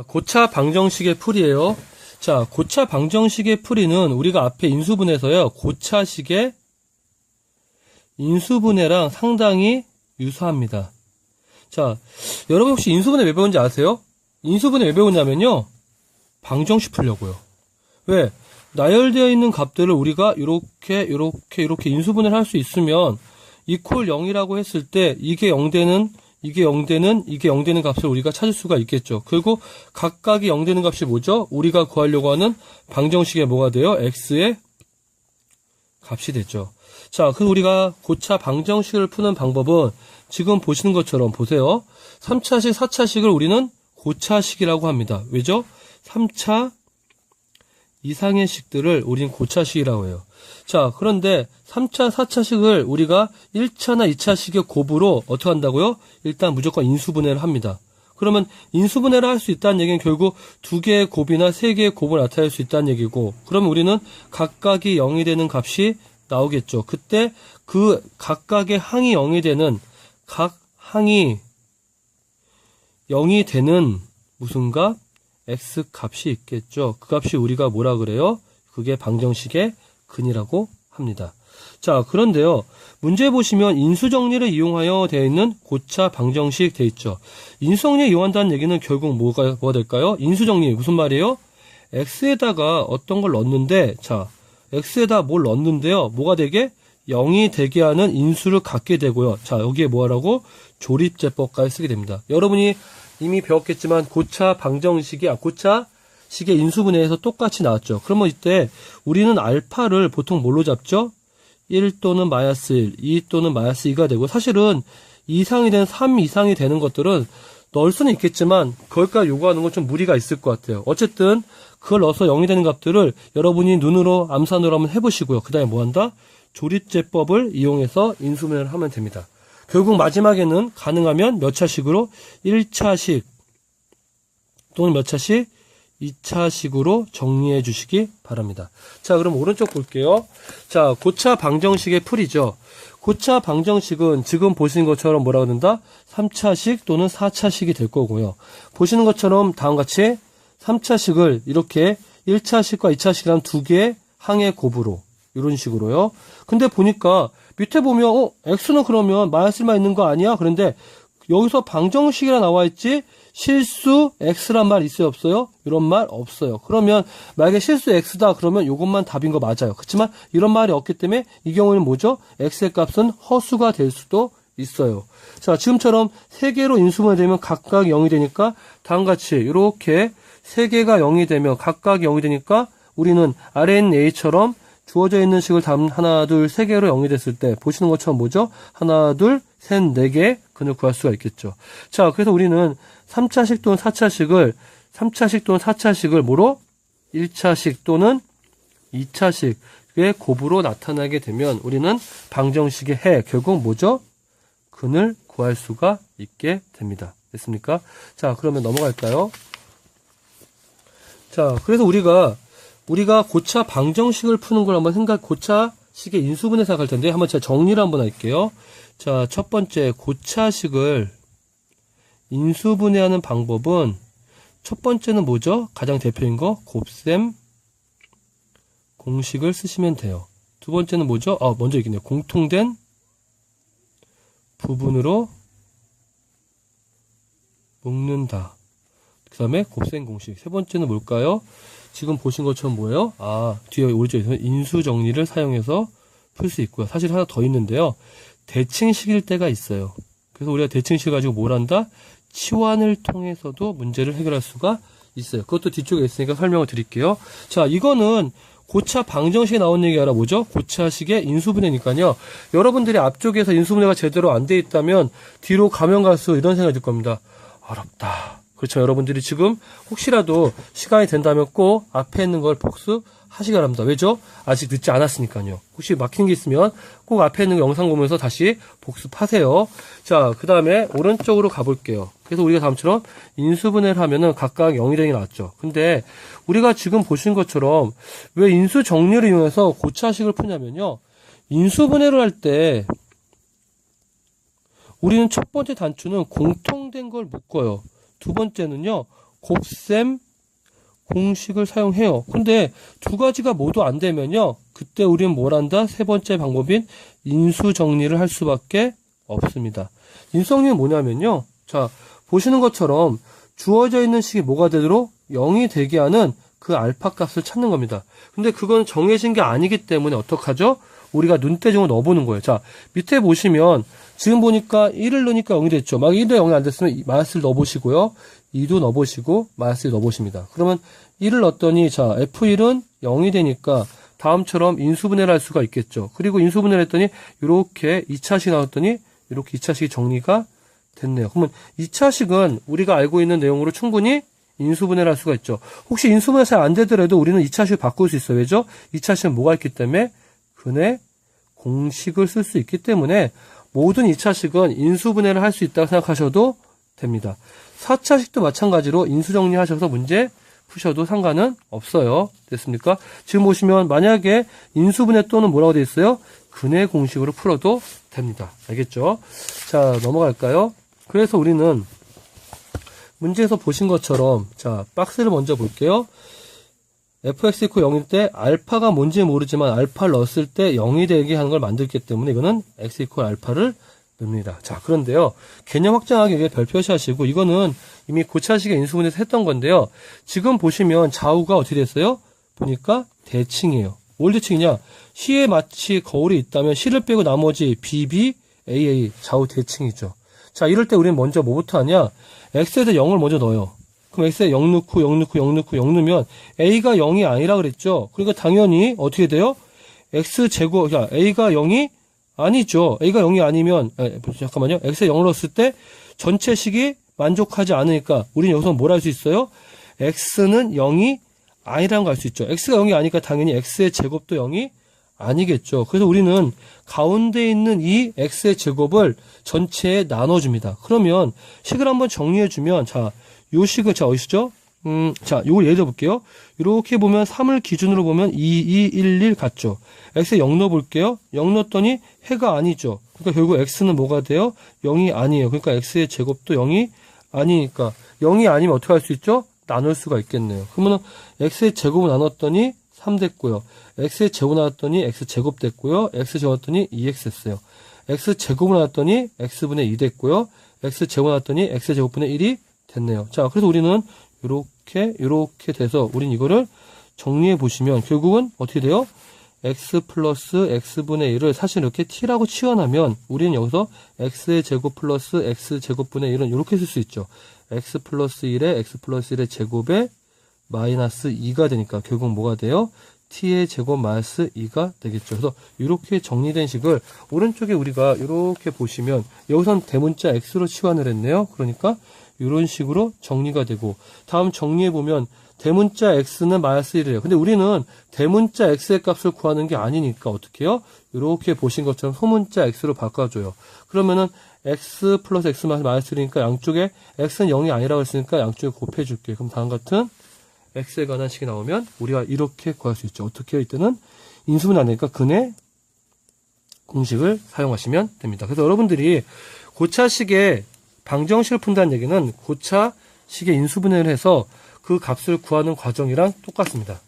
고차 방정식의 풀이에요. 자, 고차 방정식의 풀이는 우리가 앞에 인수분해에서요, 고차식의 인수분해랑 상당히 유사합니다. 자, 여러분 혹시 인수분해 왜 배운지 아세요? 인수분해 왜 배우냐면요, 방정식 풀려고요. 왜? 나열되어 있는 값들을 우리가 이렇게 인수분해를 할 수 있으면 이퀄 0이라고 했을 때 이게 0되는 이게 0되는 값을 우리가 찾을 수가 있겠죠. 그리고 각각이 0되는 값이 뭐죠? 우리가 구하려고 하는 방정식에 뭐가 돼요? x의 값이 되죠. 자, 그래서 우리가 고차 방정식을 푸는 방법은 지금 보시는 것처럼 보세요. 3차식, 4차식을 우리는 고차식이라고 합니다. 왜죠? 3차 이상의 식들을 우리는 고차식이라고 해요. 자, 그런데 3차, 4차식을 우리가 1차나 2차식의 곱으로 어떻게 한다고요? 일단 무조건 인수분해를 합니다. 그러면 인수분해를 할 수 있다는 얘기는 결국 2개의 곱이나 3개의 곱을 나타낼 수 있다는 얘기고, 그러면 우리는 각각이 0이 되는 값이 나오겠죠. 그때 그 각각의 항이 0이 되는, 각 항이 0이 되는 무슨 값? x 값이 있겠죠. 그 값이 우리가 뭐라 그래요? 그게 방정식의 근이라고 합니다. 자, 그런데요, 문제 보시면 인수정리를 이용하여 되어 있는 고차 방정식 되어 있죠. 인수정리를 이용한다는 얘기는 결국 뭐가 될까요? 인수정리 무슨 말이에요? x에다가 어떤 걸 넣었는데, 자, x에다 뭘 넣었는데요, 뭐가 되게? 0이 되게 하는 인수를 갖게 되고요. 자, 여기에 뭐하라고? 조립제법까지 쓰게 됩니다. 여러분이 이미 배웠겠지만 고차 방정식의 인수분해에서 똑같이 나왔죠. 그러면 이때 우리는 알파를 보통 뭘로 잡죠? 1 또는 마이너스 1, 2 또는 마이너스 2가 되고, 사실은 이상이 되는 3 이상이 되는 것들은 넣을 수는 있겠지만 거기까지 요구하는 건 좀 무리가 있을 것 같아요. 어쨌든 그걸 넣어서 0이 되는 값들을 여러분이 눈으로 암산으로 한번 해보시고요. 그 다음에 뭐한다? 조립제법을 이용해서 인수분해를 하면 됩니다. 결국 마지막에는 가능하면 몇 차식으로? 1차식 또는 몇 차식? 2차식으로 정리해 주시기 바랍니다. 자, 그럼 오른쪽 볼게요. 자, 고차 방정식의 풀이죠. 고차 방정식은 지금 보시는 것처럼 뭐라고 한다? 3차식 또는 4차식이 될 거고요. 보시는 것처럼 다음과 같이 3차식을 이렇게 1차식과 2차식이란 두 개의 항의 곱으로 이런 식으로요. 근데 보니까 밑에 보면 x는 그러면 마이너스만 있는 거 아니야? 그런데 여기서 방정식이라 나와 있지 실수 x란 말 있어요, 없어요? 이런 말 없어요. 그러면 만약에 실수 x다 그러면 이것만 답인 거 맞아요. 그렇지만 이런 말이 없기 때문에 이 경우에는 뭐죠? x의 값은 허수가 될 수도 있어요. 자, 지금처럼 3개로 인수분해 되면 각각 0이 되니까 다음과 같이 이렇게 3개가 0이 되면 각각 0이 되니까 우리는 RNA처럼 주어져 있는 식을 하나, 둘, 3개로 0이 됐을 때 보시는 것처럼 뭐죠? 하나, 둘, 셋, 4개의 근을 구할 수가 있겠죠. 자, 그래서 우리는 3차식 또는 4차식을 뭐로? 1차식 또는 2차식의 곱으로 나타나게 되면 우리는 방정식의 해, 결국 뭐죠? 근을 구할 수가 있게 됩니다. 됐습니까? 자, 그러면 넘어갈까요? 자, 그래서 우리가 고차 방정식을 푸는 걸 한번 고차식의 인수분해 생각할 텐데, 한번 제가 정리를 한번 할게요. 자, 첫 번째, 고차식을 인수분해하는 방법은, 첫 번째는 뭐죠? 가장 대표인 거, 곱셈 공식을 쓰시면 돼요. 두 번째는 뭐죠? 먼저 얘기네요. 공통된 부분으로 묶는다. 그 다음에 곱셈 공식. 세 번째는 뭘까요? 지금 보신 것처럼 뭐예요? 뒤에 오른쪽에서 인수정리를 사용해서 풀 수 있고요. 사실 하나 더 있는데요. 대칭식일 때가 있어요. 그래서 우리가 대칭식을 가지고 뭘 한다? 치환을 통해서도 문제를 해결할 수가 있어요. 그것도 뒤쪽에 있으니까 설명을 드릴게요. 자, 이거는 고차 방정식에 나온 얘기 알아보죠? 고차식의 인수분해니까요. 여러분들이 앞쪽에서 인수분해가 제대로 안 돼 있다면 뒤로 가면 갈수록 이런 생각이 들 겁니다. 어렵다. 그렇죠. 여러분들이 지금 혹시라도 시간이 된다면 꼭 앞에 있는 걸 복습하시기 바랍니다. 왜죠? 아직 늦지 않았으니까요. 혹시 막힌 게 있으면 꼭 앞에 있는 거 영상 보면서 다시 복습하세요. 자, 그 다음에 오른쪽으로 가볼게요. 그래서 우리가 다음처럼 인수분해를 하면은 각각 0이 되는 게 나왔죠. 근데 우리가 지금 보신 것처럼 왜 인수정리를 이용해서 고차식을 푸냐면요. 인수분해를 할 때 우리는 첫 번째 단추는 공통된 걸 묶어요. 두 번째는요, 곱셈 공식을 사용해요. 근데 두 가지가 모두 안 되면요. 그때 우리는 뭘 한다? 세 번째 방법인 인수정리를 할 수밖에 없습니다. 인수정리는 뭐냐면요. 자, 보시는 것처럼 주어져 있는 식이 뭐가 되도록 0이 되게 하는 그 알파 값을 찾는 겁니다. 근데 그건 정해진 게 아니기 때문에 어떡하죠? 우리가 눈대중을 넣어보는 거예요. 자, 밑에 보시면 지금 보니까 1을 넣으니까 0이 됐죠. 막 1도 0이 안 됐으면 마이너스를 넣어보시고요. 2도 넣어보시고 마이너스를 넣어보십니다. 그러면 1을 넣었더니 자, F1은 0이 되니까 다음처럼 인수분해를 할 수가 있겠죠. 그리고 인수분해를 했더니 이렇게 2차식 나왔더니 이렇게 2차식이 정리가 됐네요. 그러면 2차식은 우리가 알고 있는 내용으로 충분히 인수분해를 할 수가 있죠. 혹시 인수분해 잘 안 되더라도 우리는 2차식을 바꿀 수 있어요. 왜죠? 2차식은 뭐가 있기 때문에 근의 공식을 쓸 수 있기 때문에 모든 2차식은 인수분해를 할 수 있다고 생각하셔도 됩니다. 4차식도 마찬가지로 인수정리하셔서 문제 푸셔도 상관은 없어요. 됐습니까? 지금 보시면 만약에 인수분해 또는 뭐라고 되어 있어요? 근의 공식으로 풀어도 됩니다. 알겠죠? 자, 넘어갈까요? 그래서 우리는 문제에서 보신 것처럼 자, 박스를 먼저 볼게요. fx = 0일 때 알파가 뭔지 모르지만 알파를 넣었을 때 0이 되게 하는 걸 만들기 때문에 이거는 x = 알파를 넣습니다. 자, 그런데요. 개념 확장하기 위해 별표시 하시고 이거는 이미 고차식의 인수분해에서 했던 건데요. 지금 보시면 좌우가 어떻게 됐어요? 보니까 대칭이에요. 뭘 대칭이냐? C에 마치 거울이 있다면 C를 빼고 나머지 B, AA 좌우 대칭이죠. 자, 이럴 때 우리는 먼저 뭐부터 하냐? X에다 0을 먼저 넣어요. 그럼 X에 0 넣고 0 넣고 0 넣고 0 넣으면 A가 0이 아니라 그랬죠. 그러니까 당연히 어떻게 돼요? X제곱, 그러니까 A가 0이 아니죠. A가 0이 아니면, 잠깐만요. X에 0을 넣었을 때 전체 식이 만족하지 않으니까 우리는 여기서 뭘 할 수 있어요? X는 0이 아니라는 걸 알 수 있죠. X가 0이 아니니까 당연히 X의 제곱도 0이 아니겠죠. 그래서 우리는 가운데 있는 이 X의 제곱을 전체에 나눠줍니다. 그러면 식을 한번 정리해주면, 자, 요 식을, 자, 어디시죠? 자, 요걸 예를 들어 볼게요. 이렇게 보면 3을 기준으로 보면 2, 2, 1, 1 같죠. X에 0 넣어볼게요. 0 넣었더니 해가 아니죠. 그러니까 결국 X는 뭐가 돼요? 0이 아니에요. 그러니까 X의 제곱도 0이 아니니까 0이 아니면 어떻게 할 수 있죠? 나눌 수가 있겠네요. 그러면 X의 제곱을 나눴더니 3 됐고요. X의 제곱 나눴더니 X제곱 됐고요. X제곱 나눴더니 2X 됐어요. X제곱을 나눴더니 X분의 2 됐고요. X제곱 나눴더니 X제곱분의 1이 됐네요. 자, 그래서 우리는 이렇게 돼서 우린 이거를 정리해 보시면 결국은 어떻게 돼요? x 플러스 x분의 1을 사실 이렇게 t라고 치환하면 우리는 여기서 x의 제곱 플러스 x제곱분의 1은 이렇게 쓸 수 있죠. x 플러스 1에 x 플러스 1의 제곱에 마이너스 2가 되니까 결국 뭐가 돼요? t의 제곱 마이너스 2가 되겠죠. 그래서 이렇게 정리된 식을 오른쪽에 우리가 이렇게 보시면 여기선 대문자 x로 치환을 했네요. 그러니까 이런 식으로 정리가 되고 다음 정리해보면 대문자 x는 마이너스 1이에요. 근데 우리는 대문자 x의 값을 구하는 게 아니니까 어떻게 해요? 이렇게 보신 것처럼 소문자 x로 바꿔줘요. 그러면은 x 플러스 x 마이너스 1이니까 양쪽에 x는 0이 아니라고 했으니까 양쪽에 곱해줄게요. 그럼 다음 같은 x에 관한 식이 나오면 우리가 이렇게 구할 수 있죠. 어떻게 해요? 이때는 인수분해 안 되니까 근의 공식을 사용하시면 됩니다. 그래서 여러분들이 고차식의 방정식을 푼다는 얘기는 고차식의 인수분해를 해서 그 값을 구하는 과정이랑 똑같습니다.